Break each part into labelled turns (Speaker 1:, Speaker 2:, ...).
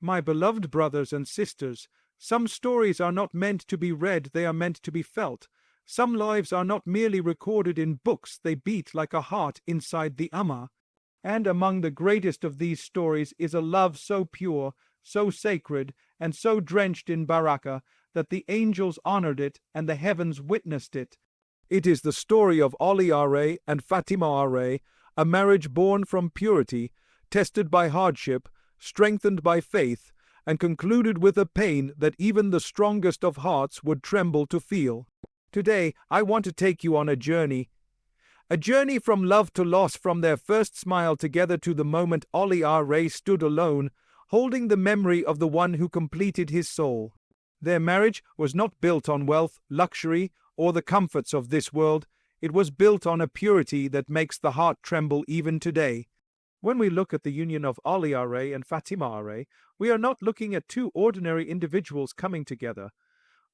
Speaker 1: My beloved brothers and sisters, some stories are not meant to be read, they are meant to be felt. Some lives are not merely recorded in books, they beat like a heart inside the Ummah. And among the greatest of these stories is a love so pure, so sacred, and so drenched in barakah that the angels honored it and the heavens witnessed it. It is the story of Ali R.A. and Fatima R.A., a marriage born from purity, tested by hardship, strengthened by faith, and concluded with a pain that even the strongest of hearts would tremble to feel. Today, I want to take you on a journey from love to loss, from their first smile together to the moment Ali R.A. stood alone, holding the memory of the one who completed his soul. Their marriage was not built on wealth, luxury, or the comforts of this world. It was built on a purity that makes the heart tremble even today. When we look at the union of Ali R.A. and Fatima R.A., we are not looking at two ordinary individuals coming together.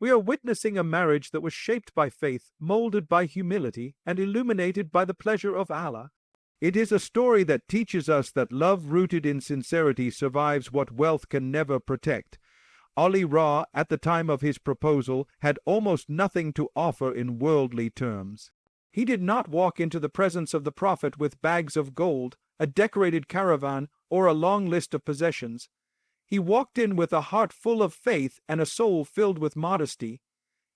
Speaker 1: We are witnessing a marriage that was shaped by faith, molded by humility, and illuminated by the pleasure of Allah. It is a story that teaches us that love rooted in sincerity survives what wealth can never protect. Ali Ra, at the time of his proposal, had almost nothing to offer in worldly terms. He did not walk into the presence of the Prophet with bags of gold, a decorated caravan, or a long list of possessions. He walked in with a heart full of faith and a soul filled with modesty.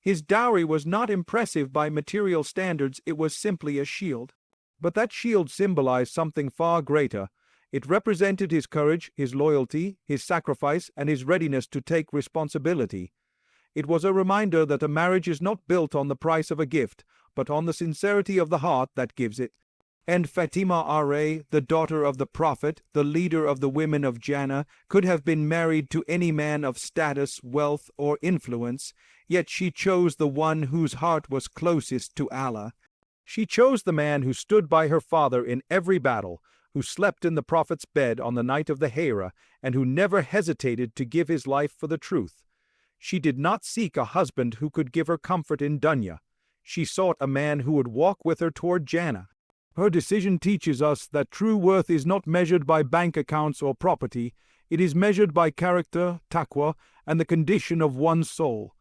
Speaker 1: His dowry was not impressive by material standards, it was simply a shield. But that shield symbolized something far greater. It represented his courage, his loyalty, his sacrifice, and his readiness to take responsibility. It was a reminder that a marriage is not built on the price of a gift, but on the sincerity of the heart that gives it. And Fatima R.A., the daughter of the Prophet, the leader of the women of Jannah, could have been married to any man of status, wealth, or influence, yet she chose the one whose heart was closest to Allah. She chose the man who stood by her father in every battle, who slept in the Prophet's bed on the night of the Hereafter, and who never hesitated to give his life for the truth. She did not seek a husband who could give her comfort in dunya. She sought a man who would walk with her toward Jannah. Her decision teaches us that true worth is not measured by bank accounts or property, it is measured by character, taqwa, and the condition of one's soul.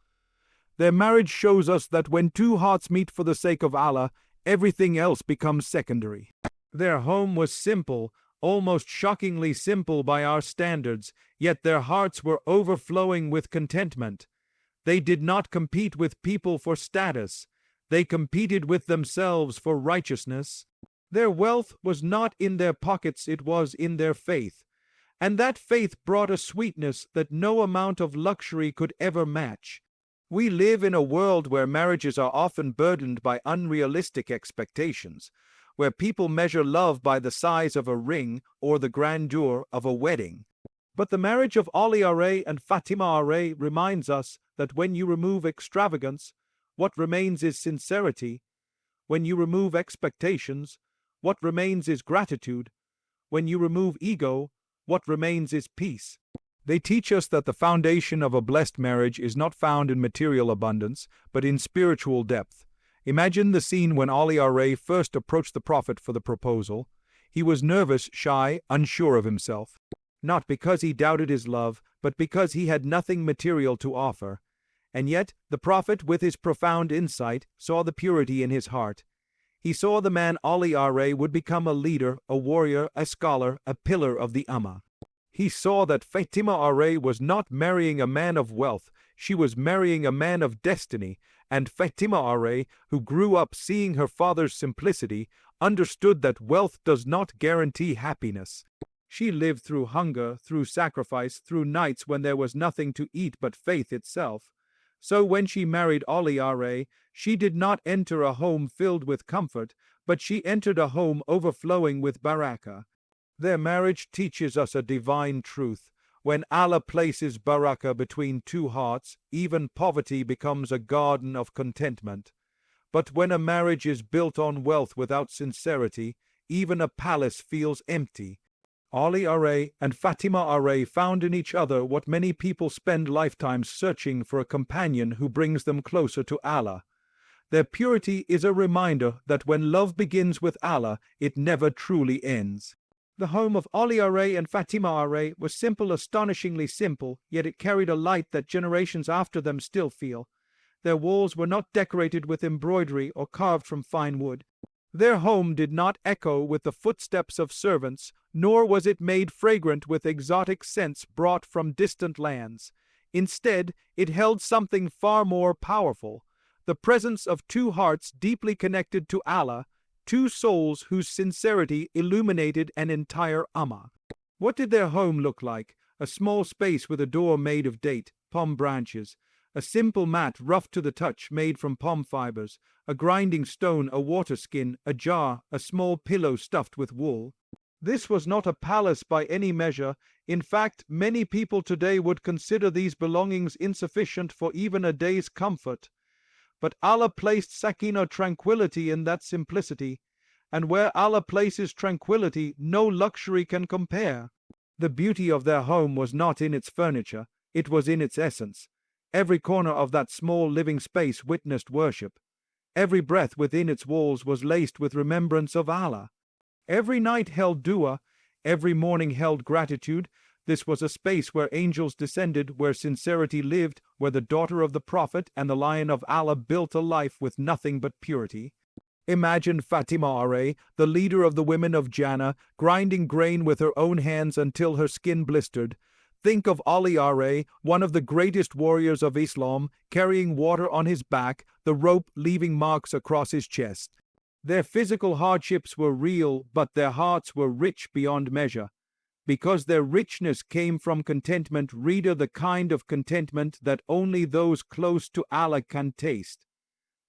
Speaker 1: Their marriage shows us that when two hearts meet for the sake of Allah, everything else becomes secondary. Their home was simple, almost shockingly simple by our standards, yet their hearts were overflowing with contentment. They did not compete with people for status. They competed with themselves for righteousness. Their wealth was not in their pockets, it was in their faith. And that faith brought a sweetness that no amount of luxury could ever match. We live in a world where marriages are often burdened by unrealistic expectations, where people measure love by the size of a ring or the grandeur of a wedding. But the marriage of Ali R.A. and Fatima R.A. reminds us that when you remove extravagance, what remains is sincerity. When you remove expectations, what remains is gratitude. When you remove ego, what remains is peace. They teach us that the foundation of a blessed marriage is not found in material abundance, but in spiritual depth. Imagine the scene when Ali R.A. first approached the Prophet for the proposal. He was nervous, shy, unsure of himself. Not because he doubted his love, but because he had nothing material to offer. And yet, the Prophet, with his profound insight, saw the purity in his heart. He saw the man Ali R.A. would become a leader, a warrior, a scholar, a pillar of the Ummah. He saw that Fatima R.A. was not marrying a man of wealth, she was marrying a man of destiny, and Fatima R.A., who grew up seeing her father's simplicity, understood that wealth does not guarantee happiness. She lived through hunger, through sacrifice, through nights when there was nothing to eat but faith itself. So when she married Ali R.A., she did not enter a home filled with comfort, but she entered a home overflowing with barakah. Their marriage teaches us a divine truth. When Allah places barakah between two hearts, even poverty becomes a garden of contentment. But when a marriage is built on wealth without sincerity, even a palace feels empty. Ali R.A. and Fatima R.A. found in each other what many people spend lifetimes searching for, a companion who brings them closer to Allah. Their purity is a reminder that when love begins with Allah, it never truly ends. The home of Ali and Fatima was simple, astonishingly simple, yet it carried a light that generations after them still feel. Their walls were not decorated with embroidery or carved from fine wood. Their home did not echo with the footsteps of servants, nor was it made fragrant with exotic scents brought from distant lands. Instead, it held something far more powerful, the presence of two hearts deeply connected to Allah, two souls whose sincerity illuminated an entire Ummah. What did their home look like? A small space with a door made of date, palm branches, a simple mat rough to the touch made from palm fibers, a grinding stone, a water skin, a jar, a small pillow stuffed with wool. This was not a palace by any measure. In fact, many people today would consider these belongings insufficient for even a day's comfort. But Allah placed sakina, tranquility, in that simplicity, and where Allah places tranquility, no luxury can compare. The beauty of their home was not in its furniture, it was in its essence. Every corner of that small living space witnessed worship. Every breath within its walls was laced with remembrance of Allah. Every night held dua, every morning held gratitude. This was a space where angels descended, where sincerity lived, where the daughter of the Prophet and the Lion of Allah built a life with nothing but purity. Imagine Fatima, the leader of the women of Jannah, grinding grain with her own hands until her skin blistered. Think of Ali, one of the greatest warriors of Islam, carrying water on his back, the rope leaving marks across his chest. Their physical hardships were real, but their hearts were rich beyond measure. Because their richness came from contentment, reader, the kind of contentment that only those close to Allah can taste.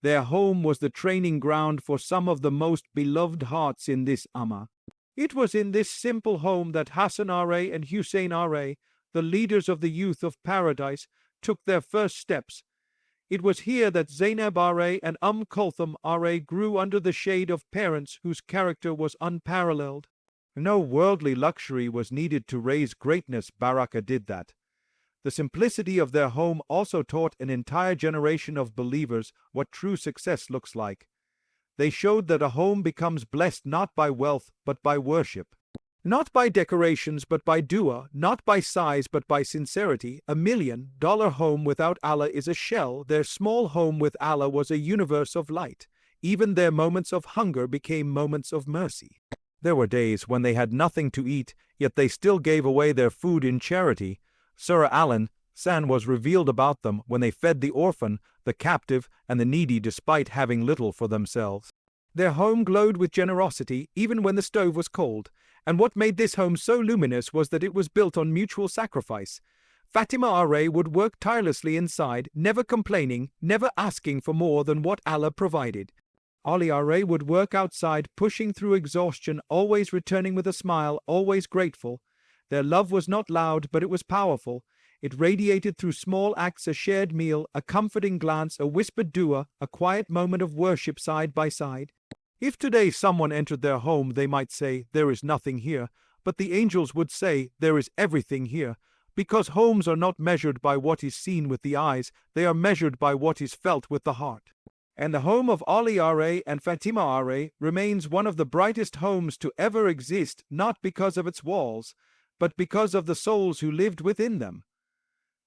Speaker 1: Their home was the training ground for some of the most beloved hearts in this Ummah. It was in this simple home that Hassan and Hussein, the leaders of the youth of paradise, took their first steps. It was here that Zainab and Kulthum grew under the shade of parents whose character was unparalleled. No worldly luxury was needed to raise greatness. Baraka did that. The simplicity of their home also taught an entire generation of believers what true success looks like. They showed that a home becomes blessed not by wealth but by worship. Not by decorations but by dua, not by size but by sincerity. $1 million home without Allah is a shell. Their small home with Allah was a universe of light. Even their moments of hunger became moments of mercy. There were days when they had nothing to eat, yet they still gave away their food in charity. Surah Al-Insan was revealed about them when they fed the orphan, the captive, and the needy despite having little for themselves. Their home glowed with generosity even when the stove was cold. And what made this home so luminous was that it was built on mutual sacrifice. Fatima would work tirelessly inside, never complaining, never asking for more than what Allah provided. Ali would work outside, pushing through exhaustion, always returning with a smile, always grateful. Their love was not loud, but it was powerful. It radiated through small acts, a shared meal, a comforting glance, a whispered dua, a quiet moment of worship side by side. If today someone entered their home, they might say, "There is nothing here," but the angels would say, "There is everything here," because homes are not measured by what is seen with the eyes, they are measured by what is felt with the heart. And the home of Ali and Fatima remains one of the brightest homes to ever exist, not because of its walls, but because of the souls who lived within them.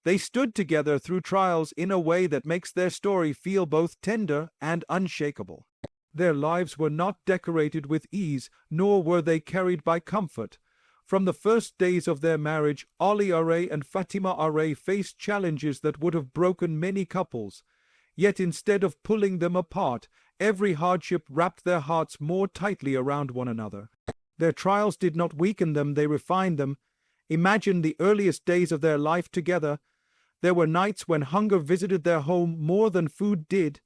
Speaker 1: They stood together through trials in a way that makes their story feel both tender and unshakable. Their lives were not decorated with ease, nor were they carried by comfort. From the first days of their marriage, Ali and Fatima faced challenges that would have broken many couples. Yet instead of pulling them apart, every hardship wrapped their hearts more tightly around one another. Their trials did not weaken them, they refined them. Imagine the earliest days of their life together. There were nights when hunger visited their home more than food did.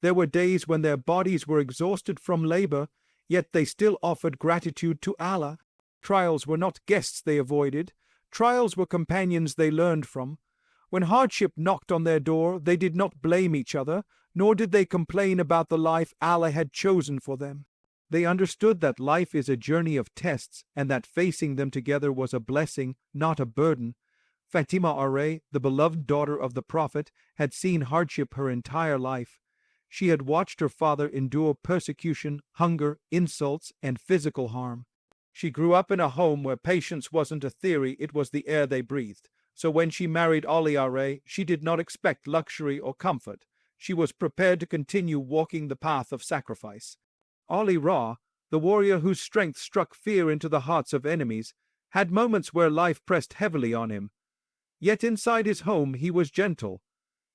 Speaker 1: There were days when their bodies were exhausted from labor, yet they still offered gratitude to Allah. Trials were not guests they avoided. Trials were companions they learned from. When hardship knocked on their door, they did not blame each other, nor did they complain about the life Allah had chosen for them. They understood that life is a journey of tests, and that facing them together was a blessing, not a burden. Fatima, the beloved daughter of the Prophet, had seen hardship her entire life. She had watched her father endure persecution, hunger, insults, and physical harm. She grew up in a home where patience wasn't a theory, it was the air they breathed. So when she married Ali Are, she did not expect luxury or comfort. She was prepared to continue walking the path of sacrifice. Ali Ra, the warrior whose strength struck fear into the hearts of enemies, had moments where life pressed heavily on him. Yet inside his home he was gentle.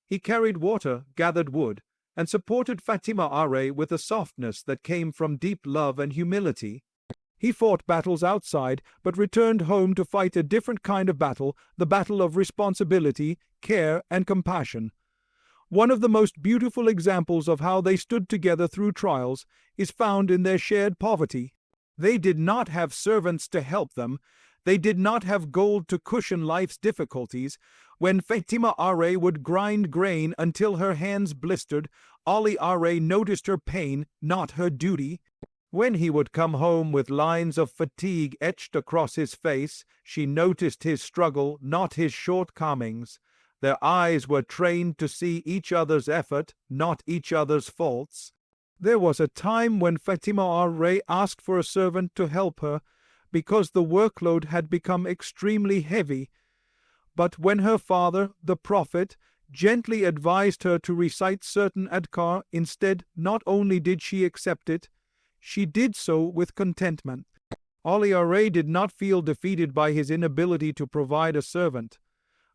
Speaker 1: He carried water, gathered wood, and supported Fatima Are with a softness that came from deep love and humility. He fought battles outside, but returned home to fight a different kind of battle, the battle of responsibility, care, and compassion. One of the most beautiful examples of how they stood together through trials is found in their shared poverty. They did not have servants to help them. They did not have gold to cushion life's difficulties. When Fatima Are would grind grain until her hands blistered, Ali Are noticed her pain, not her duty. When he would come home with lines of fatigue etched across his face, she noticed his struggle, not his shortcomings. Their eyes were trained to see each other's effort, not each other's faults. There was a time when Fatima Are asked for a servant to help her, because the workload had become extremely heavy. But when her father, the Prophet, gently advised her to recite certain adhkar instead, not only did she accept it, she did so with contentment. Ali Are did not feel defeated by his inability to provide a servant.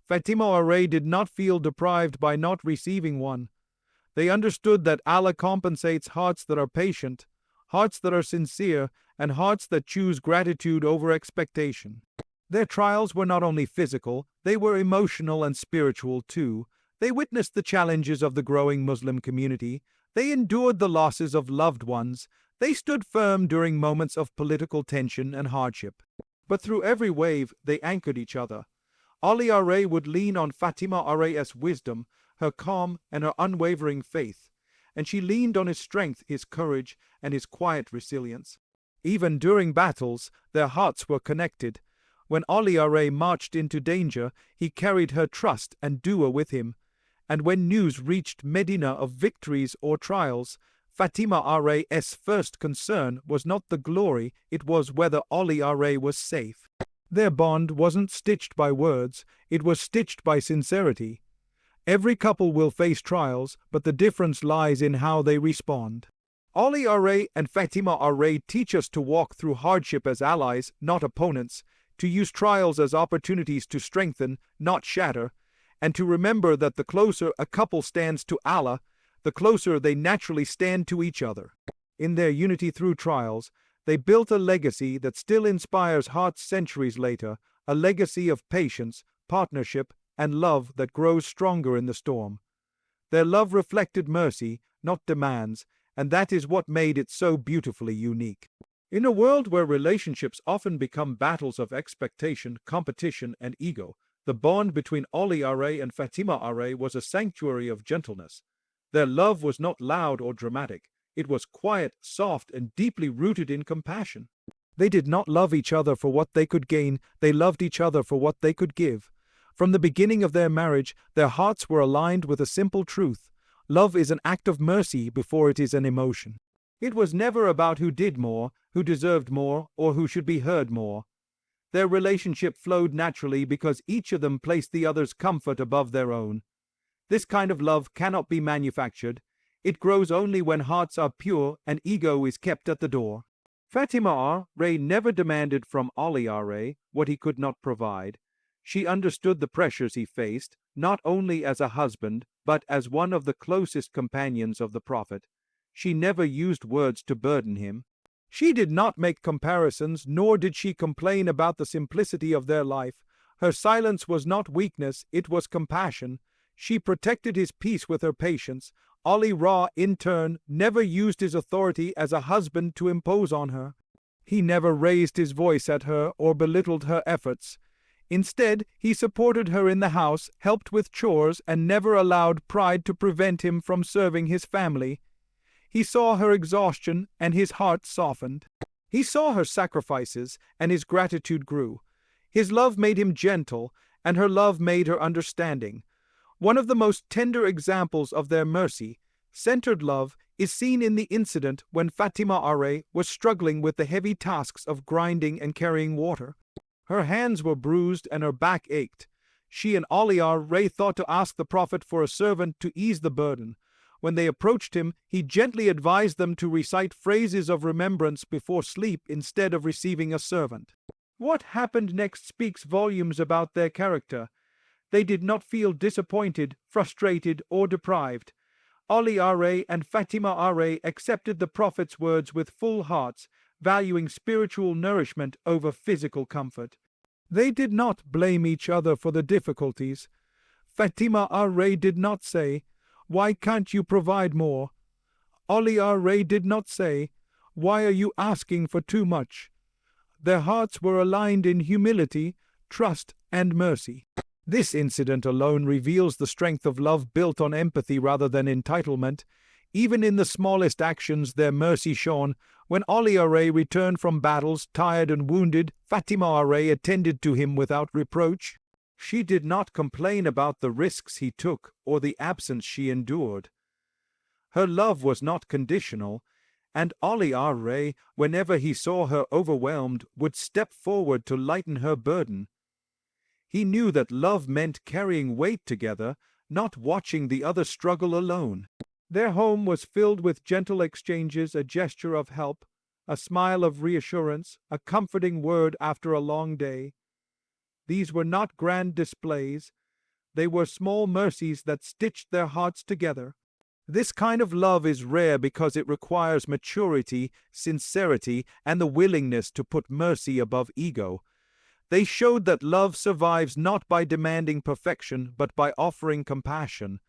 Speaker 1: Fatima Are did not feel deprived by not receiving one. They understood that Allah compensates hearts that are patient, hearts that are sincere, and hearts that choose gratitude over expectation. Their trials were not only physical, they were emotional and spiritual too. They witnessed the challenges of the growing Muslim community. They endured the losses of loved ones. They stood firm during moments of political tension and hardship. But through every wave, they anchored each other. Ali Are would lean on Fatima Are's wisdom, her calm, and her unwavering faith, and she leaned on his strength, his courage, and his quiet resilience. Even during battles, their hearts were connected. When Ali Are marched into danger, he carried her trust and dua with him. And when news reached Medina of victories or trials, Fatima Are's first concern was not the glory, it was whether Ali Are was safe. Their bond wasn't stitched by words, it was stitched by sincerity. Every couple will face trials, but the difference lies in how they respond. Ali Are and Fatima Are teach us to walk through hardship as allies, not opponents, to use trials as opportunities to strengthen, not shatter, and to remember that the closer a couple stands to Allah, the closer they naturally stand to each other. In their unity through trials, they built a legacy that still inspires hearts centuries later, a legacy of patience, partnership, and love that grows stronger in the storm. Their love reflected mercy, not demands, and that is what made it so beautifully unique. In a world where relationships often become battles of expectation, competition, and ego, the bond between Ali Are and Fatima Are was a sanctuary of gentleness. Their love was not loud or dramatic. It was quiet, soft, and deeply rooted in compassion. They did not love each other for what they could gain, they loved each other for what they could give. From the beginning of their marriage, their hearts were aligned with a simple truth. Love is an act of mercy before it is an emotion. It was never about who did more, who deserved more, or who should be heard more. Their relationship flowed naturally because each of them placed the other's comfort above their own. This kind of love cannot be manufactured. It grows only when hearts are pure and ego is kept at the door. Fatima Are never demanded from Ali Are what he could not provide. She understood the pressures he faced, not only as a husband, but as one of the closest companions of the Prophet. She never used words to burden him. She did not make comparisons, nor did she complain about the simplicity of their life. Her silence was not weakness, it was compassion. She protected his peace with her patience. Ali Ra, in turn, never used his authority as a husband to impose on her. He never raised his voice at her or belittled her efforts. Instead, he supported her in the house, helped with chores, and never allowed pride to prevent him from serving his family. He saw her exhaustion, and his heart softened. He saw her sacrifices, and his gratitude grew. His love made him gentle, and her love made her understanding. One of the most tender examples of their mercy, centered love, is seen in the incident when Fatima was struggling with the heavy tasks of grinding and carrying water. Her hands were bruised and her back ached. She and Ahlul thought to ask the Prophet for a servant to ease the burden. When they approached him, he gently advised them to recite phrases of remembrance before sleep instead of receiving a servant. What happened next speaks volumes about their character. They did not feel disappointed, frustrated, or deprived. Ahlul and Fatima accepted the Prophet's words with full hearts, valuing spiritual nourishment over physical comfort. They did not blame each other for the difficulties. Fatima did not say, "Why can't you provide more?" Ahlul did not say, "Why are you asking for too much?" Their hearts were aligned in humility, trust, and mercy. This incident alone reveals the strength of love built on empathy rather than entitlement. Even in the smallest actions, their mercy shone. When Ahlul returned from battles, tired and wounded, Fatima attended to him without reproach. She did not complain about the risks he took or the absence she endured. Her love was not conditional, and Ahlul, whenever he saw her overwhelmed, would step forward to lighten her burden. He knew that love meant carrying weight together, not watching the other struggle alone. Their home was filled with gentle exchanges, a gesture of help, a smile of reassurance, a comforting word after a long day. These were not grand displays. They were small mercies that stitched their hearts together. This kind of love is rare because it requires maturity, sincerity, and the willingness to put mercy above ego. They showed that love survives not by demanding perfection, but by offering compassion.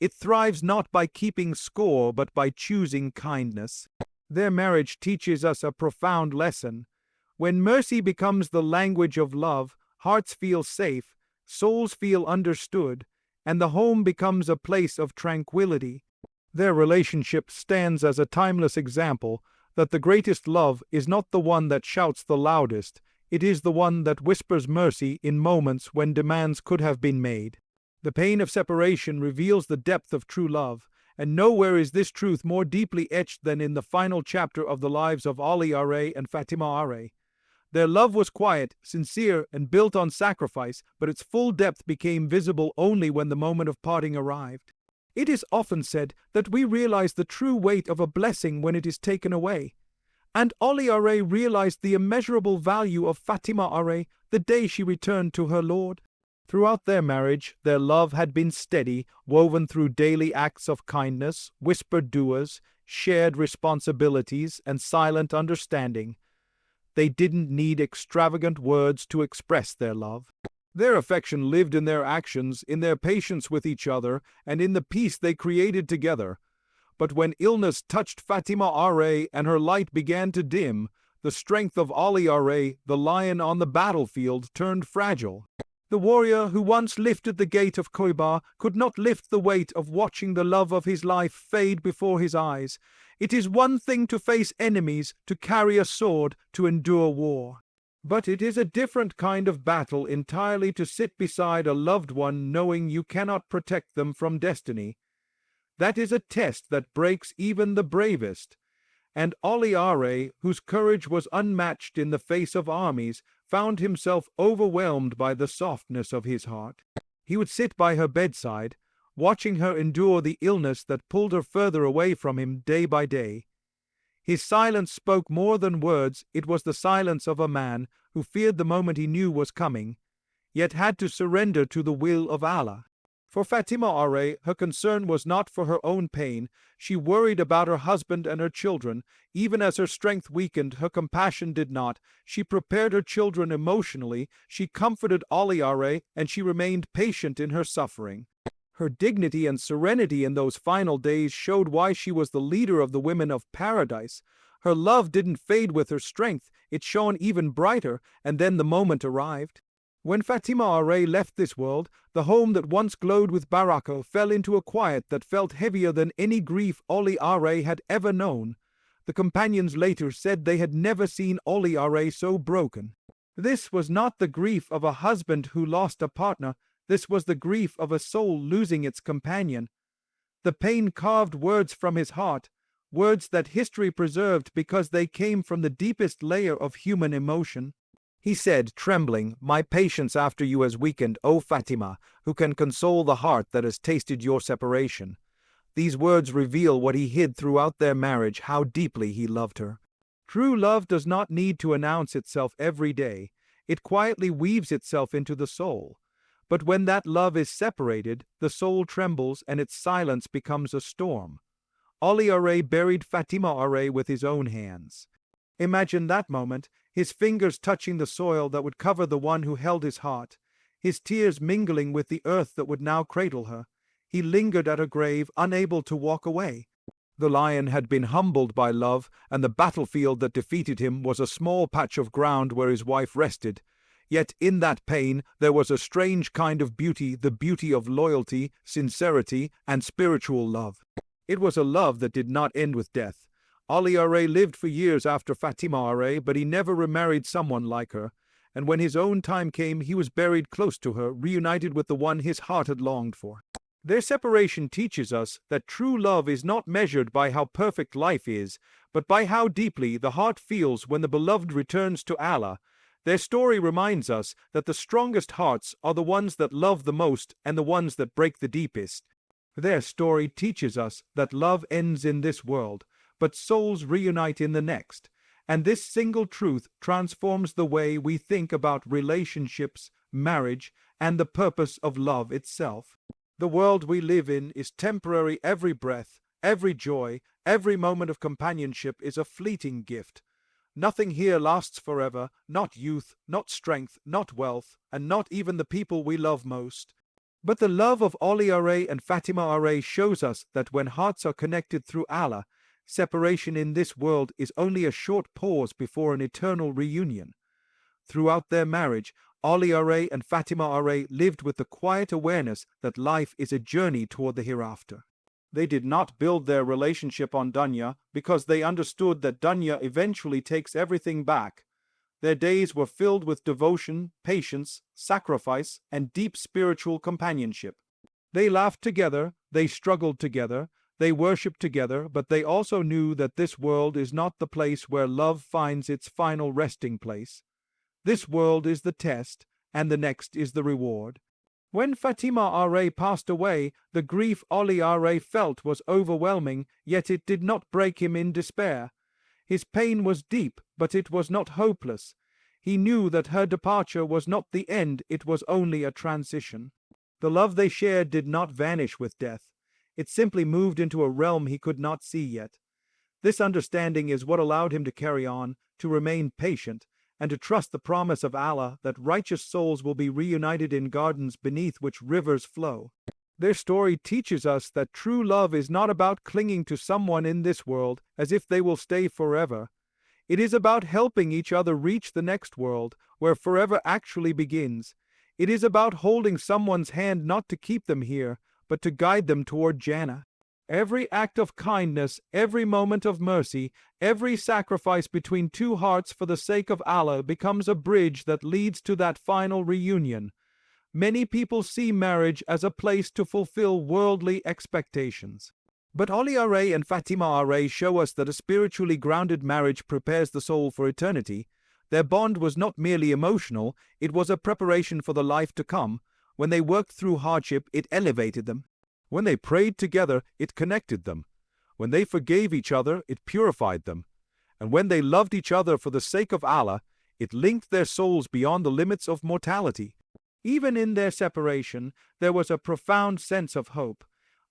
Speaker 1: It thrives not by keeping score, but by choosing kindness. Their marriage teaches us a profound lesson. When mercy becomes the language of love, hearts feel safe, souls feel understood, and the home becomes a place of tranquility. Their relationship stands as a timeless example that the greatest love is not the one that shouts the loudest, it is the one that whispers mercy in moments when demands could have been made. The pain of separation reveals the depth of true love, and nowhere is this truth more deeply etched than in the final chapter of the lives of Ahlul and Fatima. Their love was quiet, sincere, and built on sacrifice, but its full depth became visible only when the moment of parting arrived. It is often said that we realize the true weight of a blessing when it is taken away. And Ahlul realized the immeasurable value of Fatima the day she returned to her Lord. Throughout their marriage, their love had been steady, woven through daily acts of kindness, whispered du'as, shared responsibilities, and silent understanding. They didn't need extravagant words to express their love. Their affection lived in their actions, in their patience with each other, and in the peace they created together. But when illness touched Fatima and her light began to dim, the strength of Ahlul, the lion on the battlefield, turned fragile. The warrior who once lifted the gate of Kaaba could not lift the weight of watching the love of his life fade before his eyes. It is one thing to face enemies, to carry a sword, to endure war. But it is a different kind of battle entirely to sit beside a loved one knowing you cannot protect them from destiny. That is a test that breaks even the bravest. And Ahlul, whose courage was unmatched in the face of armies, found himself overwhelmed by the softness of his heart. He would sit by her bedside, watching her endure the illness that pulled her further away from him day by day. His silence spoke more than words. It was the silence of a man who feared the moment he knew was coming, yet had to surrender to the will of Allah. For Fatima, her concern was not for her own pain. She worried about her husband and her children. Even as her strength weakened, her compassion did not. She prepared her children emotionally, she comforted Ahlul, and she remained patient in her suffering. Her dignity and serenity in those final days showed why she was the leader of the women of paradise. Her love didn't fade with her strength, it shone even brighter, and then the moment arrived. When Fatima left this world, the home that once glowed with barakah fell into a quiet that felt heavier than any grief Ahlul had ever known. The companions later said they had never seen Ahlul so broken. This was not the grief of a husband who lost a partner, this was the grief of a soul losing its companion. The pain carved words from his heart. words that history preserved because they came from the deepest layer of human emotion. He said, trembling, "My patience after you has weakened, O Fatima, who can console the heart that has tasted your separation?" These words reveal what he hid throughout their marriage, how deeply he loved her. True love does not need to announce itself every day. It quietly weaves itself into the soul. But when that love is separated, the soul trembles and its silence becomes a storm. Ali Aray buried Fatima Aray with his own hands. Imagine that moment, his fingers touching the soil that would cover the one who held his heart, his tears mingling with the earth that would now cradle her. He lingered at her grave, unable to walk away. The lion had been humbled by love, and the battlefield that defeated him was a small patch of ground where his wife rested. Yet in that pain there was a strange kind of beauty, the beauty of loyalty, sincerity, and spiritual love. It was a love that did not end with death. Ali Aray lived for years after Fatima Aray, but he never remarried someone like her, and when his own time came, he was buried close to her, reunited with the one his heart had longed for. Their separation teaches us that true love is not measured by how perfect life is, but by how deeply the heart feels when the beloved returns to Allah. Their story reminds us that the strongest hearts are the ones that love the most and the ones that break the deepest. Their story teaches us that love ends in this world, but souls reunite in the next. And this single truth transforms the way we think about relationships, marriage, and the purpose of love itself. The world we live in is temporary. Every breath, every joy, every moment of companionship is a fleeting gift. Nothing here lasts forever, not youth, not strength, not wealth, and not even the people we love most. But the love of Ali Aray and Fatima Aray shows us that when hearts are connected through Allah, separation in this world is only a short pause before an eternal reunion. Throughout their marriage, Ali Aray and Fatima Aray lived with the quiet awareness that life is a journey toward the hereafter. They did not build their relationship on dunya because they understood that dunya eventually takes everything back. Their days were filled with devotion, patience, sacrifice, and deep spiritual companionship. They laughed together, they struggled together, they worshipped together, but they also knew that this world is not the place where love finds its final resting place. This world is the test, and the next is the reward. When Fatima Aray passed away, the grief Ali Aray felt was overwhelming, yet it did not break him in despair. His pain was deep, but it was not hopeless. He knew that her departure was not the end, it was only a transition. The love they shared did not vanish with death. It simply moved into a realm he could not see yet. This understanding is what allowed him to carry on, to remain patient, and to trust the promise of Allah that righteous souls will be reunited in gardens beneath which rivers flow. Their story teaches us that true love is not about clinging to someone in this world as if they will stay forever. It is about helping each other reach the next world, where forever actually begins. It is about holding someone's hand not to keep them here, but to guide them toward Jannah. Every act of kindness, every moment of mercy, every sacrifice between two hearts for the sake of Allah becomes a bridge that leads to that final reunion. Many people see marriage as a place to fulfill worldly expectations. But Ali Aray and Fatima Aray show us that a spiritually grounded marriage prepares the soul for eternity. Their bond was not merely emotional, it was a preparation for the life to come. When they worked through hardship, it elevated them. When they prayed together, it connected them. When they forgave each other, it purified them. And when they loved each other for the sake of Allah, it linked their souls beyond the limits of mortality. Even in their separation, there was a profound sense of hope.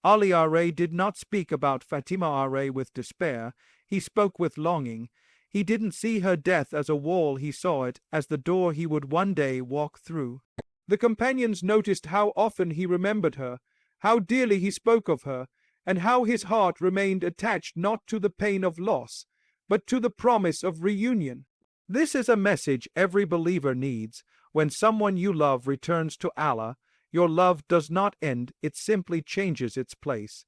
Speaker 1: Ali Aray did not speak about Fatima Aray with despair, he spoke with longing. He didn't see her death as a wall, he saw it as the door he would one day walk through. The companions noticed how often he remembered her, how dearly he spoke of her, and how his heart remained attached not to the pain of loss, but to the promise of reunion. This is a message every believer needs. When someone you love returns to Allah, your love does not end, it simply changes its place.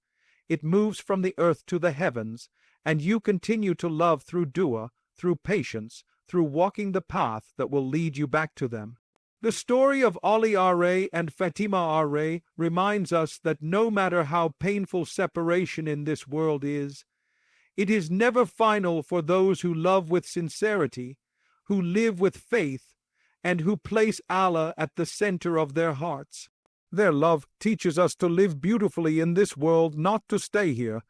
Speaker 1: It moves from the earth to the heavens, and you continue to love through dua, through patience, through walking the path that will lead you back to them. The story of Ali Aray and Fatima Aray reminds us that no matter how painful separation in this world is, It is never final for those who love with sincerity, who live with faith, and who place Allah at the center of their hearts. Their love teaches us to live beautifully in this world, not to stay here,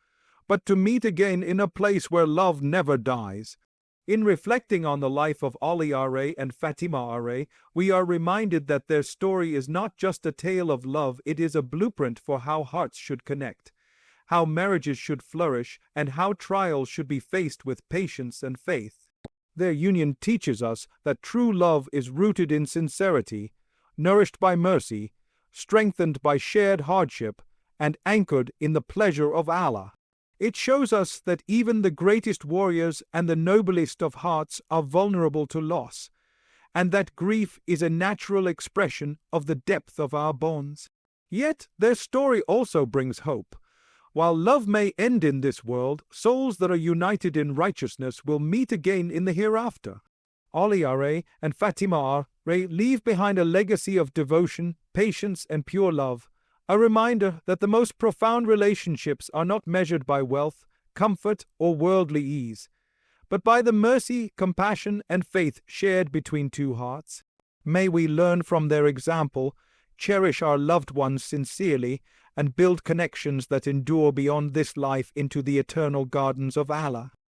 Speaker 1: but to meet again in a place where love never dies. In reflecting on the life of Ali R.A. and Fatima R.A., we are reminded that their story is not just a tale of love, it is a blueprint for how hearts should connect, how marriages should flourish, and how trials should be faced with patience and faith. Their union teaches us that true love is rooted in sincerity, nourished by mercy, strengthened by shared hardship, and anchored in the pleasure of Allah. It shows us that even the greatest warriors and the noblest of hearts are vulnerable to loss, and that grief is a natural expression of the depth of our bonds. Yet their story also brings hope. While love may end in this world, souls that are united in righteousness will meet again in the hereafter. Ali R.A. and Fatima R.A. leave behind a legacy of devotion, patience, and pure love, a reminder that the most profound relationships are not measured by wealth, comfort, or worldly ease, but by the mercy, compassion, and faith shared between two hearts. May we learn from their example, cherish our loved ones sincerely, and build connections that endure beyond this life into the eternal gardens of Allah.